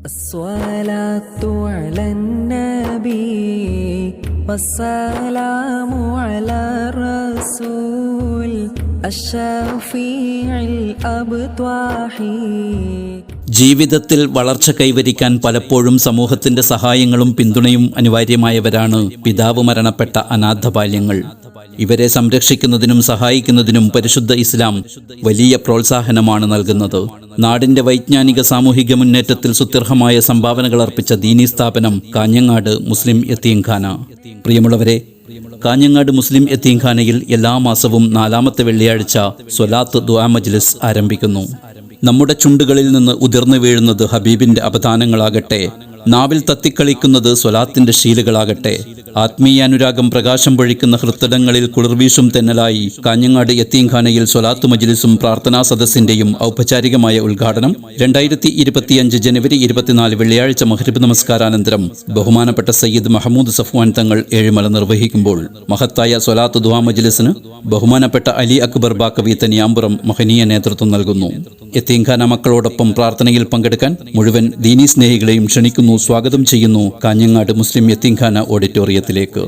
الصلاة على النبي والسلام على الرسول الشفيع الأبطح. ജീവിതത്തിൽ വളർച്ച കൈവരിക്കാൻ പലപ്പോഴും സമൂഹത്തിന്റെ സഹായങ്ങളും പിന്തുണയും അനിവാര്യമായവരാണ് പിതാവ് മരണപ്പെട്ട അനാഥ ബാല്യങ്ങൾ. ഇവരെ സംരക്ഷിക്കുന്നതിനും സഹായിക്കുന്നതിനും പരിശുദ്ധ ഇസ്ലാം വലിയ പ്രോത്സാഹനമാണ് നൽകുന്നത്. നാടിന്റെ വൈജ്ഞാനിക സാമൂഹിക മുന്നേറ്റത്തിൽ സുത്യർഹമായ സംഭാവനകൾ അർപ്പിച്ച ദീനീ സ്ഥാപനം കാഞ്ഞങ്ങാട് മുസ്ലിം യതീംഖാന. പ്രിയമുള്ളവരെ, കാഞ്ഞങ്ങാട് മുസ്ലിം യതീംഖാനയിൽ എല്ലാ മാസവും 4-ാമത്തെ വെള്ളിയാഴ്ച സ്വലാത്ത് ദുആ മജ്ലിസ് ആരംഭിക്കുന്നു. നമ്മുടെ ചുണ്ടുകളിൽ നിന്ന് ഉതിർന്നു വീഴുന്നത് ഹബീബിന്റെ അപദാനങ്ങളാകട്ടെ, നാവിൽ തത്തിക്കളിക്കുന്നത് സ്വലാത്തിന്റെ ശീലുകളാകട്ടെ, ആത്മീയാനുരാഗം പ്രകാശം പൊഴിക്കുന്ന ഹൃത്തടങ്ങളിൽ കുളിർവീശും തെന്നലായി കാഞ്ഞങ്ങാട് യതീംഖാനയിൽ സ്വലാത്ത് മജ്ലിസും പ്രാർത്ഥനാ സദസ്സിന്റെയും ഔപചാരികമായ ഉദ്ഘാടനം 2025 ജനുവരി 24 വെള്ളിയാഴ്ച മഗ്രിബ് നമസ്കാരാനന്തരം ബഹുമാനപ്പെട്ട സയ്യിദ് മഹമൂദ് സഫ്വാൻ തങ്ങൾ ഏഴിമല നിർവഹിക്കുമ്പോൾ മഹത്തായ സ്വലാത്ത് ദുആ മജ്ലിസിന് ബഹുമാനപ്പെട്ട അലി അക്ബർ ബാക്കവി തനിയാമ്പുറം മഹനീയ നേതൃത്വം നൽകുന്നു. യതീംഖാന മക്കളോടൊപ്പം പ്രാർത്ഥനയിൽ പങ്കെടുക്കാൻ മുഴുവൻ ദീനീ സ്നേഹികളെയും ക്ഷണിക്കുന്നു, സ്വാഗതം ചെയ്യുന്നു കാഞ്ഞങ്ങാട് മുസ്ലിം യതീംഖാന ഓഡിറ്റോറിയത്തിലേക്ക്.